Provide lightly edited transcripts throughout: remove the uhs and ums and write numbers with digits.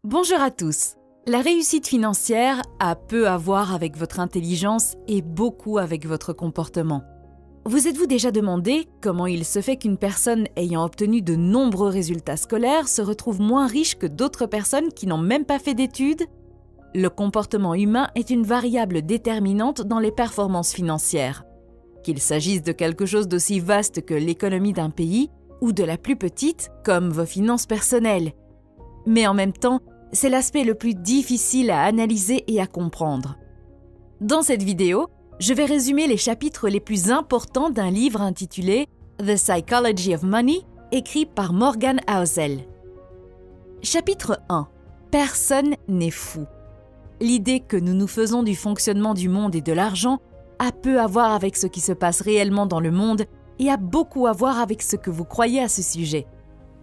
Bonjour à tous. La réussite financière a peu à voir avec votre intelligence et beaucoup avec votre comportement. Vous êtes-vous déjà demandé comment il se fait qu'une personne ayant obtenu de nombreux résultats scolaires se retrouve moins riche que d'autres personnes qui n'ont même pas fait d'études ? Le comportement humain est une variable déterminante dans les performances financières. Qu'il s'agisse de quelque chose d'aussi vaste que l'économie d'un pays ou de la plus petite, comme vos finances personnelles. Mais en même temps, c'est l'aspect le plus difficile à analyser et à comprendre. Dans cette vidéo, je vais résumer les chapitres les plus importants d'un livre intitulé The Psychology of Money, écrit par Morgan Housel. Chapitre 1. Personne n'est fou. L'idée que nous nous faisons du fonctionnement du monde et de l'argent a peu à voir avec ce qui se passe réellement dans le monde et a beaucoup à voir avec ce que vous croyez à ce sujet.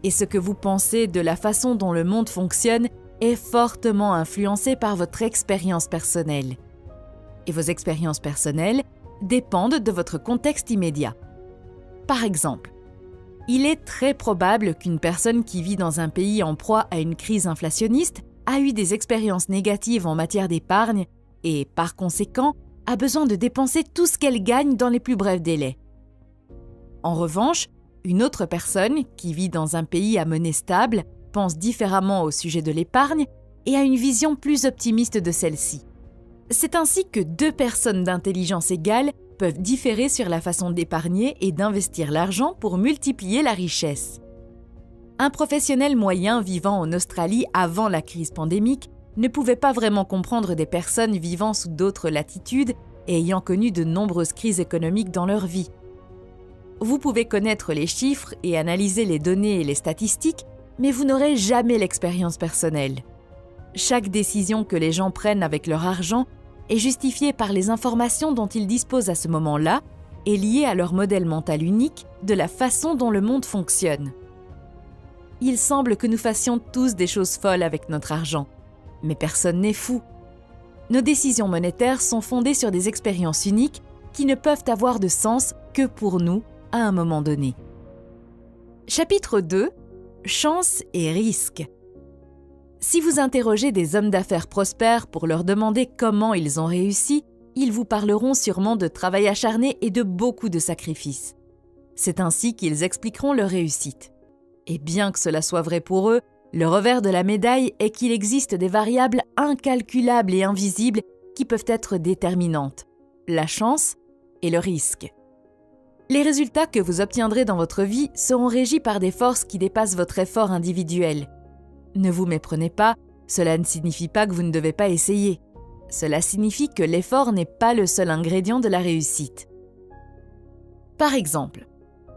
Et ce que vous pensez de la façon dont le monde fonctionne est fortement influencé par votre expérience personnelle. Et vos expériences personnelles dépendent de votre contexte immédiat. Par exemple, il est très probable qu'une personne qui vit dans un pays en proie à une crise inflationniste a eu des expériences négatives en matière d'épargne et, par conséquent, a besoin de dépenser tout ce qu'elle gagne dans les plus brefs délais. En revanche, une autre personne qui vit dans un pays à monnaie stable pense différemment au sujet de l'épargne et a une vision plus optimiste de celle-ci. C'est ainsi que deux personnes d'intelligence égale peuvent différer sur la façon d'épargner et d'investir l'argent pour multiplier la richesse. Un professionnel moyen vivant en Australie avant la crise pandémique ne pouvait pas vraiment comprendre des personnes vivant sous d'autres latitudes et ayant connu de nombreuses crises économiques dans leur vie. Vous pouvez connaître les chiffres et analyser les données et les statistiques, mais vous n'aurez jamais l'expérience personnelle. Chaque décision que les gens prennent avec leur argent est justifiée par les informations dont ils disposent à ce moment-là et liée à leur modèle mental unique de la façon dont le monde fonctionne. Il semble que nous fassions tous des choses folles avec notre argent, mais personne n'est fou. Nos décisions monétaires sont fondées sur des expériences uniques qui ne peuvent avoir de sens que pour nous à un moment donné. Chapitre 2. Chance et risque. Si vous interrogez des hommes d'affaires prospères pour leur demander comment ils ont réussi, ils vous parleront sûrement de travail acharné et de beaucoup de sacrifices. C'est ainsi qu'ils expliqueront leur réussite. Et bien que cela soit vrai pour eux, le revers de la médaille est qu'il existe des variables incalculables et invisibles qui peuvent être déterminantes, la chance et le risque. Les résultats que vous obtiendrez dans votre vie seront régis par des forces qui dépassent votre effort individuel. Ne vous méprenez pas, cela ne signifie pas que vous ne devez pas essayer. Cela signifie que l'effort n'est pas le seul ingrédient de la réussite. Par exemple,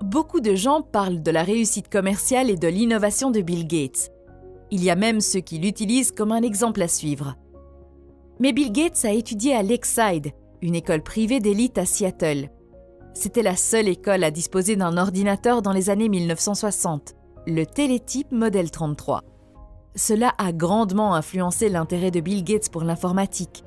beaucoup de gens parlent de la réussite commerciale et de l'innovation de Bill Gates. Il y a même ceux qui l'utilisent comme un exemple à suivre. Mais Bill Gates a étudié à Lakeside, une école privée d'élite à Seattle. C'était la seule école à disposer d'un ordinateur dans les années 1960, le télétype Model 33. Cela a grandement influencé l'intérêt de Bill Gates pour l'informatique.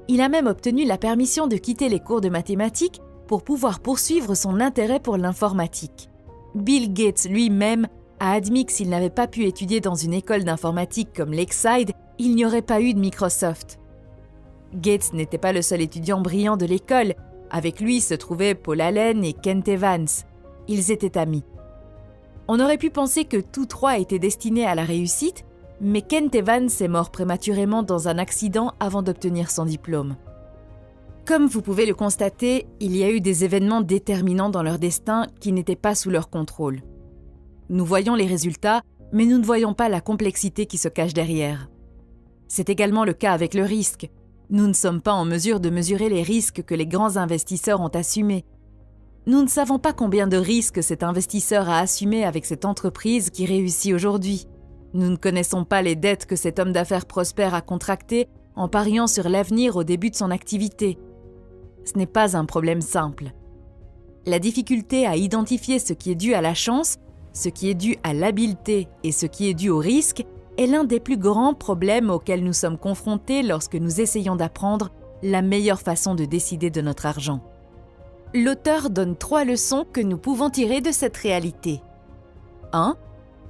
Il a même obtenu la permission de quitter les cours de mathématiques pour pouvoir poursuivre son intérêt pour l'informatique. Bill Gates lui-même a admis que s'il n'avait pas pu étudier dans une école d'informatique comme Lakeside, il n'y aurait pas eu de Microsoft. Gates n'était pas le seul étudiant brillant de l'école. Avec lui se trouvaient Paul Allen et Kent Evans. Ils étaient amis. On aurait pu penser que tous trois étaient destinés à la réussite, mais Kent Evans est mort prématurément dans un accident avant d'obtenir son diplôme. Comme vous pouvez le constater, il y a eu des événements déterminants dans leur destin qui n'étaient pas sous leur contrôle. Nous voyons les résultats, mais nous ne voyons pas la complexité qui se cache derrière. C'est également le cas avec le risque. Nous ne sommes pas en mesure de mesurer les risques que les grands investisseurs ont assumés. Nous ne savons pas combien de risques cet investisseur a assumés avec cette entreprise qui réussit aujourd'hui. Nous ne connaissons pas les dettes que cet homme d'affaires prospère a contractées en pariant sur l'avenir au début de son activité. Ce n'est pas un problème simple. La difficulté à identifier ce qui est dû à la chance, ce qui est dû à l'habileté et ce qui est dû au risque est l'un des plus grands problèmes auxquels nous sommes confrontés lorsque nous essayons d'apprendre la meilleure façon de décider de notre argent. L'auteur donne 3 leçons que nous pouvons tirer de cette réalité. 1.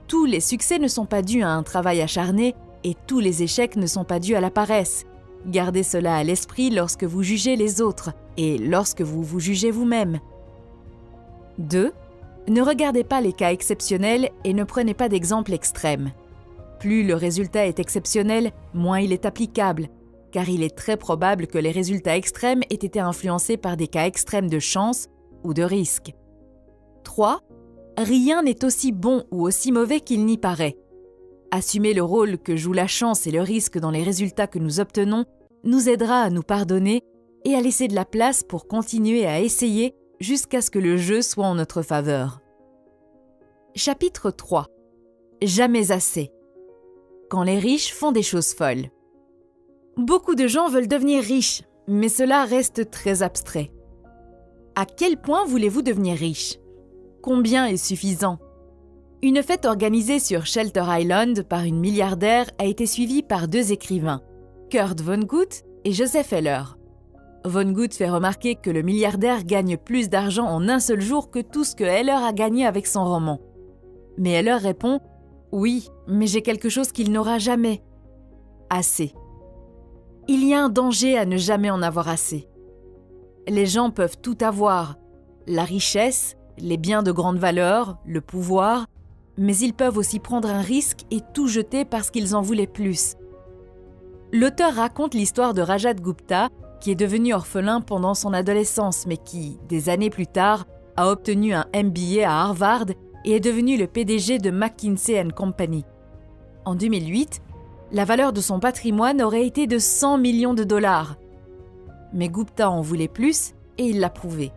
Tous les succès ne sont pas dus à un travail acharné, et tous les échecs ne sont pas dus à la paresse. Gardez cela à l'esprit lorsque vous jugez les autres et lorsque vous vous jugez vous-même. 2. Ne regardez pas les cas exceptionnels et ne prenez pas d'exemples extrêmes. Plus le résultat est exceptionnel, moins il est applicable, car il est très probable que les résultats extrêmes aient été influencés par des cas extrêmes de chance ou de risque. 3. Rien n'est aussi bon ou aussi mauvais qu'il n'y paraît. Assumer le rôle que joue la chance et le risque dans les résultats que nous obtenons nous aidera à nous pardonner et à laisser de la place pour continuer à essayer jusqu'à ce que le jeu soit en notre faveur. Chapitre 3. Jamais assez. Quand les riches font des choses folles. Beaucoup de gens veulent devenir riches, mais cela reste très abstrait. À quel point voulez-vous devenir riche? Combien est suffisant? Une fête organisée sur Shelter Island par une milliardaire a été suivie par 2 écrivains, Kurt Vonnegut et Joseph Heller. Vonnegut fait remarquer que le milliardaire gagne plus d'argent en un seul jour que tout ce que Heller a gagné avec son roman. Mais Heller répond « Oui, mais j'ai quelque chose qu'il n'aura jamais. Assez. » Il y a un danger à ne jamais en avoir assez. Les gens peuvent tout avoir, la richesse, les biens de grande valeur, le pouvoir, mais ils peuvent aussi prendre un risque et tout jeter parce qu'ils en voulaient plus. L'auteur raconte l'histoire de Rajat Gupta, qui est devenu orphelin pendant son adolescence, mais qui, des années plus tard, a obtenu un MBA à Harvard et est devenu le PDG de McKinsey & Company. En 2008, la valeur de son patrimoine aurait été de 100 millions de dollars. Mais Gupta en voulait plus et il l'a prouvé.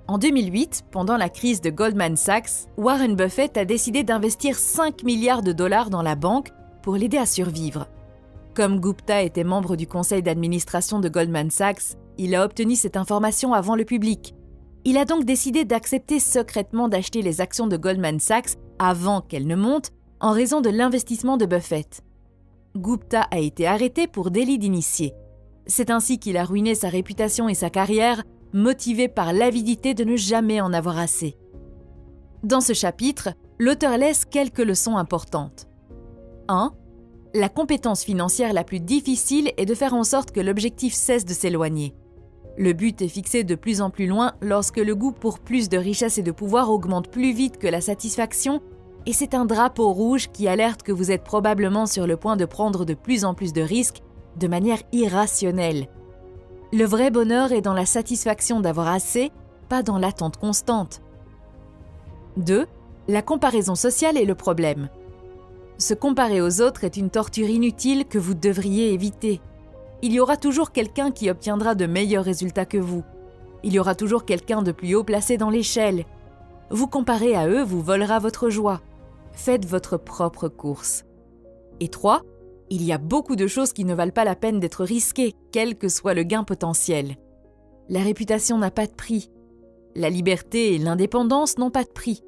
En 2008, pendant la crise de Goldman Sachs, Warren Buffett a décidé d'investir 5 milliards de dollars dans la banque pour l'aider à survivre. Comme Gupta était membre du conseil d'administration de Goldman Sachs, il a obtenu cette information avant le public. Il a donc décidé d'accepter secrètement d'acheter les actions de Goldman Sachs avant qu'elles ne montent en raison de l'investissement de Buffett. Gupta a été arrêté pour délit d'initié. C'est ainsi qu'il a ruiné sa réputation et sa carrière, motivé par l'avidité de ne jamais en avoir assez. Dans ce chapitre, l'auteur laisse quelques leçons importantes. 1. La compétence financière la plus difficile est de faire en sorte que l'objectif cesse de s'éloigner. Le but est fixé de plus en plus loin lorsque le goût pour plus de richesse et de pouvoir augmente plus vite que la satisfaction, et c'est un drapeau rouge qui alerte que vous êtes probablement sur le point de prendre de plus en plus de risques de manière irrationnelle. Le vrai bonheur est dans la satisfaction d'avoir assez, pas dans l'attente constante. 2. La comparaison sociale est le problème. Se comparer aux autres est une torture inutile que vous devriez éviter. Il y aura toujours quelqu'un qui obtiendra de meilleurs résultats que vous. Il y aura toujours quelqu'un de plus haut placé dans l'échelle. Vous comparer à eux vous volera votre joie. Faites votre propre course. Et 3. Il y a beaucoup de choses qui ne valent pas la peine d'être risquées, quel que soit le gain potentiel. La réputation n'a pas de prix. La liberté et l'indépendance n'ont pas de prix.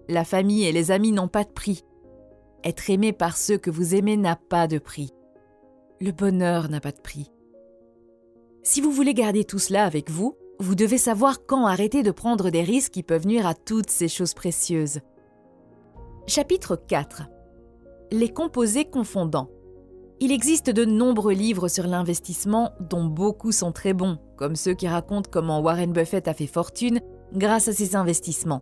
La famille et les amis n'ont pas de prix. Être aimé par ceux que vous aimez n'a pas de prix. Le bonheur n'a pas de prix. Si vous voulez garder tout cela avec vous, vous devez savoir quand arrêter de prendre des risques qui peuvent nuire à toutes ces choses précieuses. Chapitre 4. Les composés confondants. Il existe de nombreux livres sur l'investissement dont beaucoup sont très bons, comme ceux qui racontent comment Warren Buffett a fait fortune grâce à ses investissements.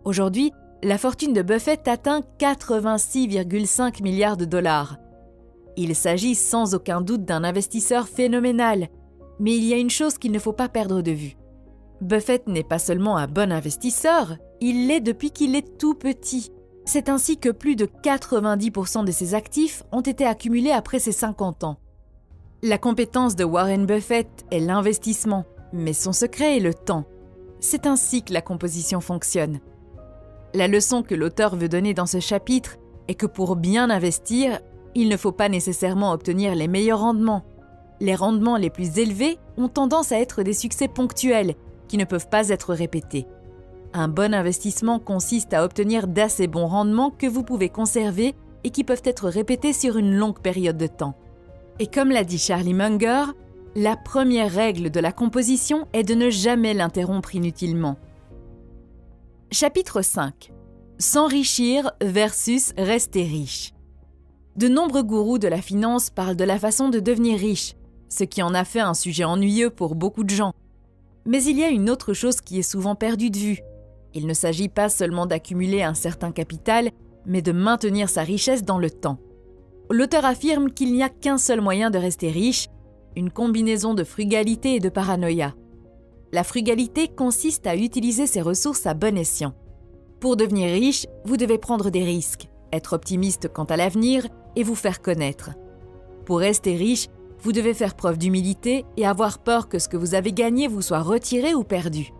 Aujourd'hui, la fortune de Buffett atteint 86,5 milliards de dollars. Il s'agit sans aucun doute d'un investisseur phénoménal, mais il y a une chose qu'il ne faut pas perdre de vue. Buffett n'est pas seulement un bon investisseur, il l'est depuis qu'il est tout petit. C'est ainsi que plus de 90% de ses actifs ont été accumulés après ses 50 ans. La compétence de Warren Buffett est l'investissement, mais son secret est le temps. C'est ainsi que la composition fonctionne. La leçon que l'auteur veut donner dans ce chapitre est que pour bien investir, il ne faut pas nécessairement obtenir les meilleurs rendements. Les rendements les plus élevés ont tendance à être des succès ponctuels qui ne peuvent pas être répétés. Un bon investissement consiste à obtenir d'assez bons rendements que vous pouvez conserver et qui peuvent être répétés sur une longue période de temps. Et comme l'a dit Charlie Munger, la première règle de la composition est de ne jamais l'interrompre inutilement. Chapitre 5. S'enrichir versus rester riche. De nombreux gourous de la finance parlent de la façon de devenir riche, ce qui en a fait un sujet ennuyeux pour beaucoup de gens. Mais il y a une autre chose qui est souvent perdue de vue. Il ne s'agit pas seulement d'accumuler un certain capital, mais de maintenir sa richesse dans le temps. L'auteur affirme qu'il n'y a qu'un seul moyen de rester riche, une combinaison de frugalité et de paranoïa. La frugalité consiste à utiliser ses ressources à bon escient. Pour devenir riche, vous devez prendre des risques, être optimiste quant à l'avenir et vous faire connaître. Pour rester riche, vous devez faire preuve d'humilité et avoir peur que ce que vous avez gagné vous soit retiré ou perdu.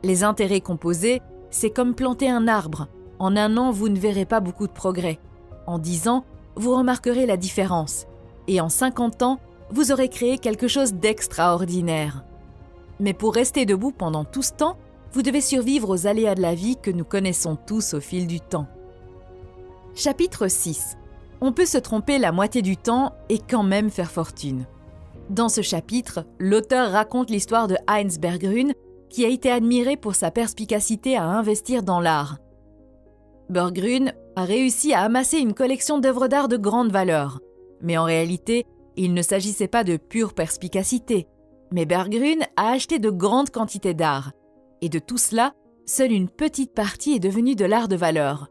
Les intérêts composés, c'est comme planter un arbre. En 1 an, vous ne verrez pas beaucoup de progrès. En 10 ans, vous remarquerez la différence. Et en 50 ans, vous aurez créé quelque chose d'extraordinaire. Mais pour rester debout pendant tout ce temps, vous devez survivre aux aléas de la vie que nous connaissons tous au fil du temps. Chapitre 6. On peut se tromper la moitié du temps et quand même faire fortune. Dans ce chapitre, l'auteur raconte l'histoire de Heinz Berggruen, qui a été admiré pour sa perspicacité à investir dans l'art. Berggruen a réussi à amasser une collection d'œuvres d'art de grande valeur. Mais en réalité, il ne s'agissait pas de pure perspicacité. Mais Berggruen a acheté de grandes quantités d'art. Et de tout cela, seule une petite partie est devenue de l'art de valeur.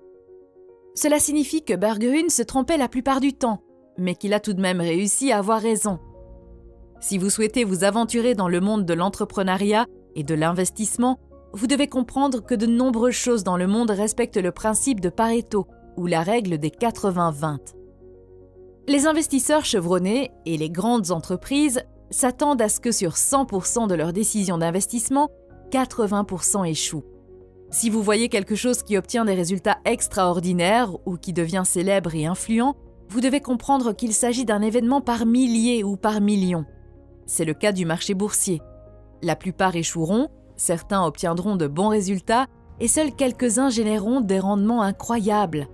Cela signifie que Berggruen se trompait la plupart du temps, mais qu'il a tout de même réussi à avoir raison. Si vous souhaitez vous aventurer dans le monde de l'entrepreneuriat et de l'investissement, vous devez comprendre que de nombreuses choses dans le monde respectent le principe de Pareto, ou la règle des 80-20. Les investisseurs chevronnés et les grandes entreprises s'attendent à ce que sur 100% de leurs décisions d'investissement, 80% échouent. Si vous voyez quelque chose qui obtient des résultats extraordinaires ou qui devient célèbre et influent, vous devez comprendre qu'il s'agit d'un événement par milliers ou par millions. C'est le cas du marché boursier. La plupart échoueront, certains obtiendront de bons résultats et seuls quelques-uns généreront des rendements incroyables.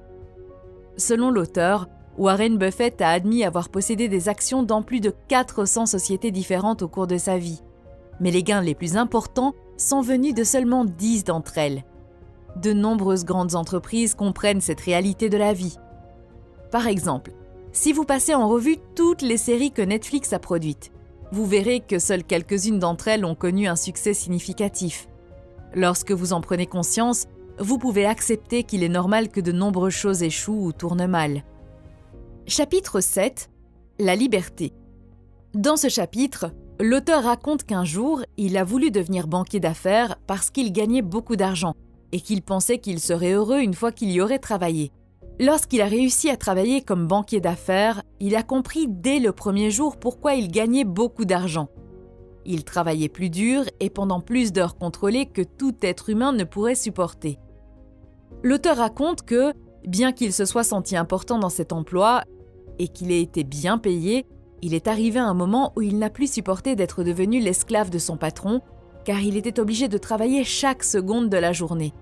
Selon l'auteur, Warren Buffett a admis avoir possédé des actions dans plus de 400 sociétés différentes au cours de sa vie. Mais les gains les plus importants sont venus de seulement 10 d'entre elles. De nombreuses grandes entreprises comprennent cette réalité de la vie. Par exemple, si vous passez en revue toutes les séries que Netflix a produites, vous verrez que seules quelques-unes d'entre elles ont connu un succès significatif. Lorsque vous en prenez conscience, vous pouvez accepter qu'il est normal que de nombreuses choses échouent ou tournent mal. Chapitre 7. La liberté. Dans ce chapitre, l'auteur raconte qu'un jour, il a voulu devenir banquier d'affaires parce qu'il gagnait beaucoup d'argent et qu'il pensait qu'il serait heureux une fois qu'il y aurait travaillé. Lorsqu'il a réussi à travailler comme banquier d'affaires, il a compris dès le premier jour pourquoi il gagnait beaucoup d'argent. Il travaillait plus dur et pendant plus d'heures contrôlées que tout être humain ne pourrait supporter. L'auteur raconte que, bien qu'il se soit senti important dans cet emploi et qu'il ait été bien payé, il est arrivé un moment où il n'a plus supporté d'être devenu l'esclave de son patron, car il était obligé de travailler chaque seconde de la journée.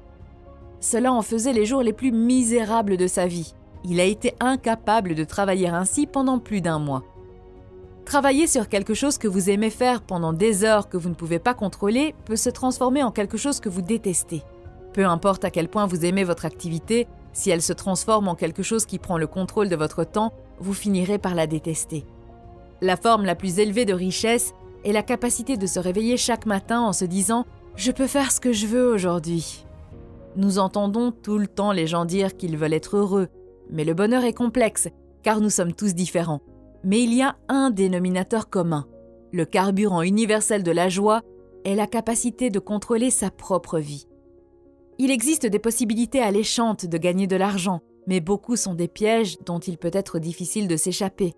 Cela en faisait les jours les plus misérables de sa vie. Il a été incapable de travailler ainsi pendant plus d'1 mois. Travailler sur quelque chose que vous aimez faire pendant des heures que vous ne pouvez pas contrôler peut se transformer en quelque chose que vous détestez. Peu importe à quel point vous aimez votre activité, si elle se transforme en quelque chose qui prend le contrôle de votre temps, vous finirez par la détester. La forme la plus élevée de richesse est la capacité de se réveiller chaque matin en se disant « Je peux faire ce que je veux aujourd'hui ». Nous entendons tout le temps les gens dire qu'ils veulent être heureux, mais le bonheur est complexe, car nous sommes tous différents. Mais il y a un dénominateur commun. Le carburant universel de la joie est la capacité de contrôler sa propre vie. Il existe des possibilités alléchantes de gagner de l'argent, mais beaucoup sont des pièges dont il peut être difficile de s'échapper.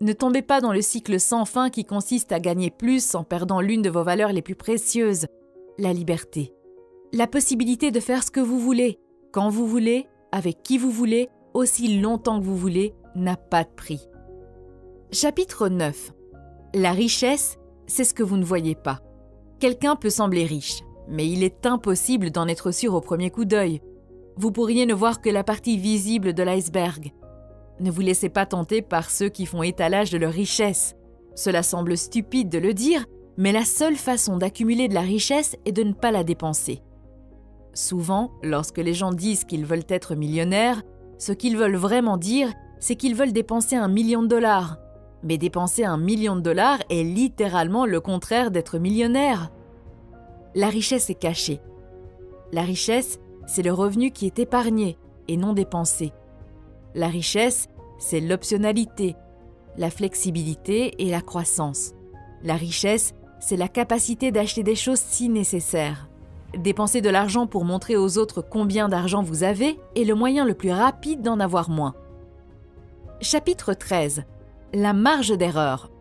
Ne tombez pas dans le cycle sans fin qui consiste à gagner plus en perdant l'une de vos valeurs les plus précieuses, la liberté. La possibilité de faire ce que vous voulez, quand vous voulez, avec qui vous voulez, aussi longtemps que vous voulez, n'a pas de prix. Chapitre 9. La richesse, c'est ce que vous ne voyez pas. Quelqu'un peut sembler riche, mais il est impossible d'en être sûr au premier coup d'œil. Vous pourriez ne voir que la partie visible de l'iceberg. Ne vous laissez pas tenter par ceux qui font étalage de leur richesse. Cela semble stupide de le dire, mais la seule façon d'accumuler de la richesse est de ne pas la dépenser. Souvent, lorsque les gens disent qu'ils veulent être millionnaires, ce qu'ils veulent vraiment dire, c'est qu'ils veulent dépenser 1 million de dollars. Mais dépenser 1 million de dollars est littéralement le contraire d'être millionnaire. La richesse est cachée. La richesse, c'est le revenu qui est épargné et non dépensé. La richesse, c'est l'optionnalité, la flexibilité et la croissance. La richesse, c'est la capacité d'acheter des choses si nécessaires. Dépenser de l'argent pour montrer aux autres combien d'argent vous avez est le moyen le plus rapide d'en avoir moins. Chapitre 13. La marge d'erreur.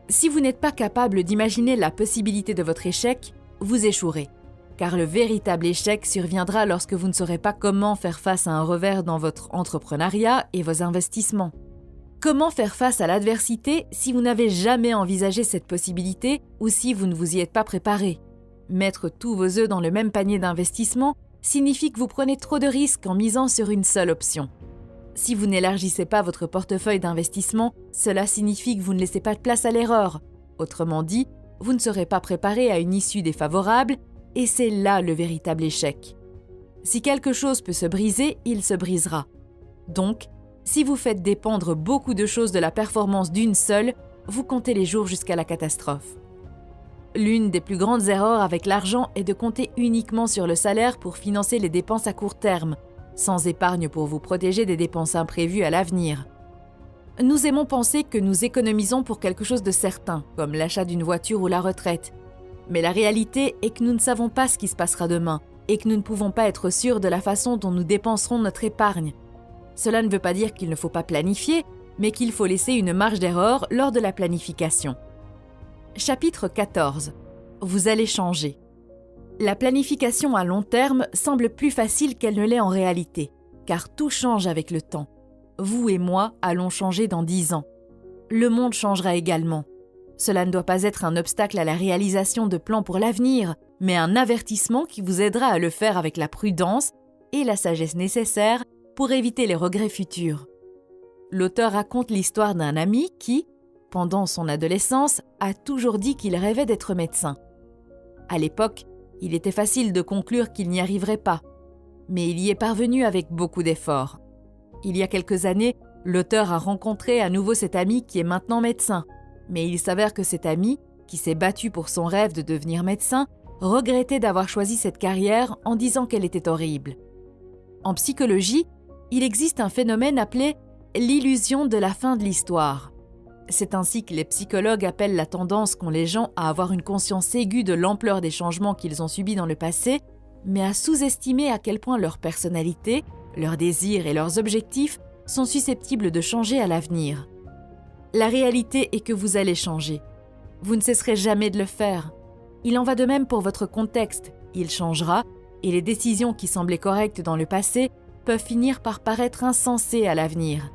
Si vous n'êtes pas capable d'imaginer la possibilité de votre échec, vous échouerez. Car le véritable échec surviendra lorsque vous ne saurez pas comment faire face à un revers dans votre entrepreneuriat et vos investissements. Comment faire face à l'adversité si vous n'avez jamais envisagé cette possibilité ou si vous ne vous y êtes pas préparé? Mettre tous vos œufs dans le même panier d'investissement signifie que vous prenez trop de risques en misant sur une seule option. Si vous n'élargissez pas votre portefeuille d'investissement, cela signifie que vous ne laissez pas de place à l'erreur. Autrement dit, vous ne serez pas préparé à une issue défavorable et c'est là le véritable échec. Si quelque chose peut se briser, il se brisera. Donc, si vous faites dépendre beaucoup de choses de la performance d'une seule, vous comptez les jours jusqu'à la catastrophe. L'une des plus grandes erreurs avec l'argent est de compter uniquement sur le salaire pour financer les dépenses à court terme, sans épargne pour vous protéger des dépenses imprévues à l'avenir. Nous aimons penser que nous économisons pour quelque chose de certain, comme l'achat d'une voiture ou la retraite. Mais la réalité est que nous ne savons pas ce qui se passera demain et que nous ne pouvons pas être sûrs de la façon dont nous dépenserons notre épargne. Cela ne veut pas dire qu'il ne faut pas planifier, mais qu'il faut laisser une marge d'erreur lors de la planification. Chapitre 14. Vous allez changer. La planification à long terme semble plus facile qu'elle ne l'est en réalité, car tout change avec le temps. Vous et moi allons changer dans 10 ans. Le monde changera également. Cela ne doit pas être un obstacle à la réalisation de plans pour l'avenir, mais un avertissement qui vous aidera à le faire avec la prudence et la sagesse nécessaires pour éviter les regrets futurs. L'auteur raconte l'histoire d'un ami qui, pendant son adolescence, a toujours dit qu'il rêvait d'être médecin. À l'époque, il était facile de conclure qu'il n'y arriverait pas, mais il y est parvenu avec beaucoup d'efforts. Il y a quelques années, l'auteur a rencontré à nouveau cet ami qui est maintenant médecin, mais il s'avère que cet ami, qui s'est battu pour son rêve de devenir médecin, regrettait d'avoir choisi cette carrière en disant qu'elle était horrible. En psychologie, il existe un phénomène appelé l'illusion de la fin de l'histoire. C'est ainsi que les psychologues appellent la tendance qu'ont les gens à avoir une conscience aiguë de l'ampleur des changements qu'ils ont subis dans le passé, mais à sous-estimer à quel point leur personnalité, leurs désirs et leurs objectifs sont susceptibles de changer à l'avenir. La réalité est que vous allez changer. Vous ne cesserez jamais de le faire. Il en va de même pour votre contexte. Il changera et les décisions qui semblaient correctes dans le passé peuvent finir par paraître insensées à l'avenir.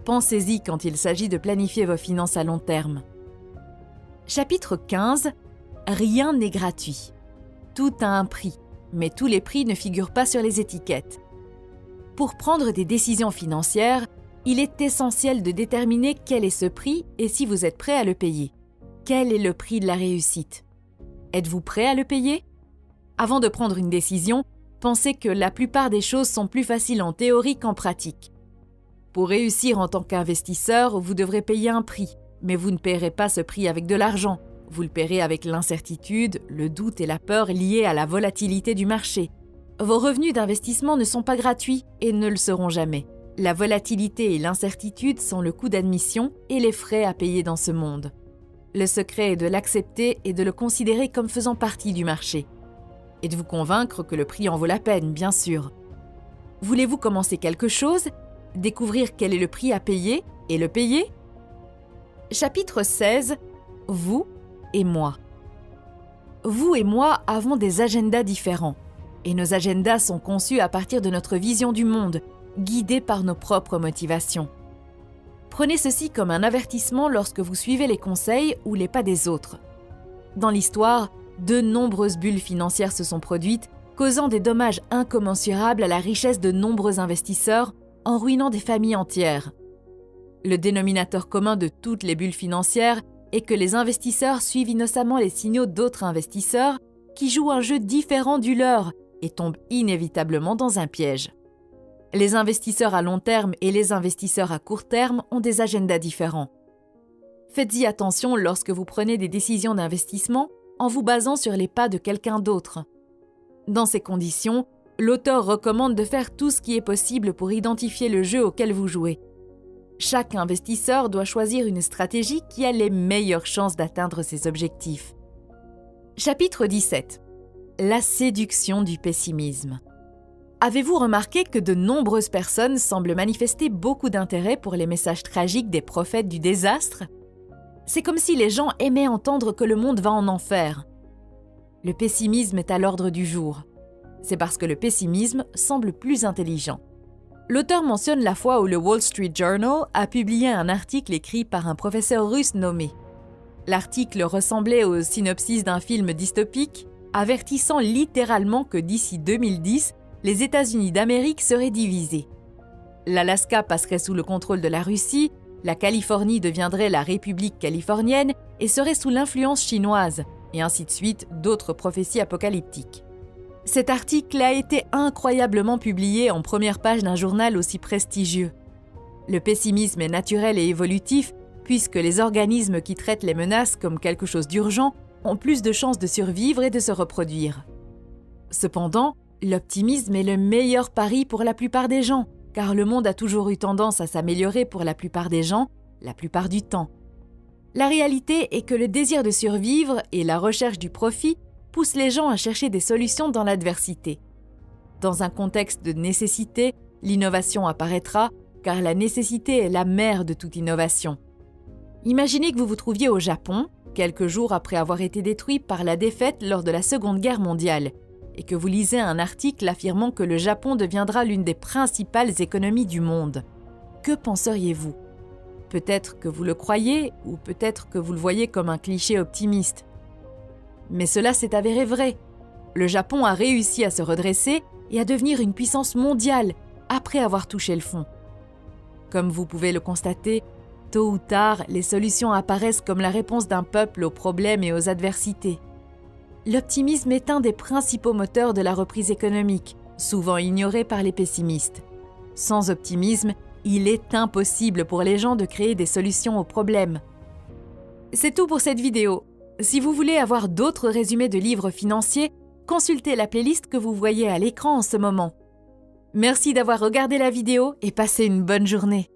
Pensez-y quand il s'agit de planifier vos finances à long terme. Chapitre 15. Rien n'est gratuit. Tout a un prix, mais tous les prix ne figurent pas sur les étiquettes. Pour prendre des décisions financières, il est essentiel de déterminer quel est ce prix et si vous êtes prêt à le payer. Quel est le prix de la réussite? Êtes-vous prêt à le payer? Avant de prendre une décision, pensez que la plupart des choses sont plus faciles en théorie qu'en pratique. Pour réussir en tant qu'investisseur, vous devrez payer un prix, mais vous ne paierez pas ce prix avec de l'argent. Vous le paierez avec l'incertitude, le doute et la peur liés à la volatilité du marché. Vos revenus d'investissement ne sont pas gratuits et ne le seront jamais. La volatilité et l'incertitude sont le coût d'admission et les frais à payer dans ce monde. Le secret est de l'accepter et de le considérer comme faisant partie du marché. Et de vous convaincre que le prix en vaut la peine, bien sûr. Voulez-vous commencer quelque chose? Découvrir quel est le prix à payer et le payer? Chapitre 16. Vous et moi. Vous et moi avons des agendas différents. Et nos agendas sont conçus à partir de notre vision du monde, guidés par nos propres motivations. Prenez ceci comme un avertissement lorsque vous suivez les conseils ou les pas des autres. Dans l'histoire, de nombreuses bulles financières se sont produites, causant des dommages incommensurables à la richesse de nombreux investisseurs, en ruinant des familles entières. Le dénominateur commun de toutes les bulles financières est que les investisseurs suivent innocemment les signaux d'autres investisseurs qui jouent un jeu différent du leur et tombent inévitablement dans un piège. Les investisseurs à long terme et les investisseurs à court terme ont des agendas différents. Faites-y attention lorsque vous prenez des décisions d'investissement en vous basant sur les pas de quelqu'un d'autre. Dans ces conditions, l'auteur recommande de faire tout ce qui est possible pour identifier le jeu auquel vous jouez. Chaque investisseur doit choisir une stratégie qui a les meilleures chances d'atteindre ses objectifs. Chapitre 17. La séduction du pessimisme. Avez-vous remarqué que de nombreuses personnes semblent manifester beaucoup d'intérêt pour les messages tragiques des prophètes du désastre? C'est comme si les gens aimaient entendre que le monde va en enfer. Le pessimisme est à l'ordre du jour. C'est parce que le pessimisme semble plus intelligent. L'auteur mentionne la fois où le Wall Street Journal a publié un article écrit par un professeur russe nommé. L'article ressemblait au synopsis d'un film dystopique, avertissant littéralement que d'ici 2010, les États-Unis d'Amérique seraient divisés. L'Alaska passerait sous le contrôle de la Russie, la Californie deviendrait la République californienne et serait sous l'influence chinoise, et ainsi de suite d'autres prophéties apocalyptiques. Cet article a été incroyablement publié en première page d'un journal aussi prestigieux. Le pessimisme est naturel et évolutif, puisque les organismes qui traitent les menaces comme quelque chose d'urgent ont plus de chances de survivre et de se reproduire. Cependant, l'optimisme est le meilleur pari pour la plupart des gens, car le monde a toujours eu tendance à s'améliorer pour la plupart des gens, la plupart du temps. La réalité est que le désir de survivre et la recherche du profit poussent les gens à chercher des solutions dans l'adversité. Dans un contexte de nécessité, l'innovation apparaîtra, car la nécessité est la mère de toute innovation. Imaginez que vous vous trouviez au Japon, quelques jours après avoir été détruit par la défaite lors de la Seconde Guerre mondiale, et que vous lisez un article affirmant que le Japon deviendra l'une des principales économies du monde. Que penseriez-vous? Peut-être que vous le croyez, ou peut-être que vous le voyez comme un cliché optimiste. Mais cela s'est avéré vrai. Le Japon a réussi à se redresser et à devenir une puissance mondiale après avoir touché le fond. Comme vous pouvez le constater, tôt ou tard, les solutions apparaissent comme la réponse d'un peuple aux problèmes et aux adversités. L'optimisme est un des principaux moteurs de la reprise économique, souvent ignoré par les pessimistes. Sans optimisme, il est impossible pour les gens de créer des solutions aux problèmes. C'est tout pour cette vidéo. Si vous voulez avoir d'autres résumés de livres financiers, consultez la playlist que vous voyez à l'écran en ce moment. Merci d'avoir regardé la vidéo et passez une bonne journée.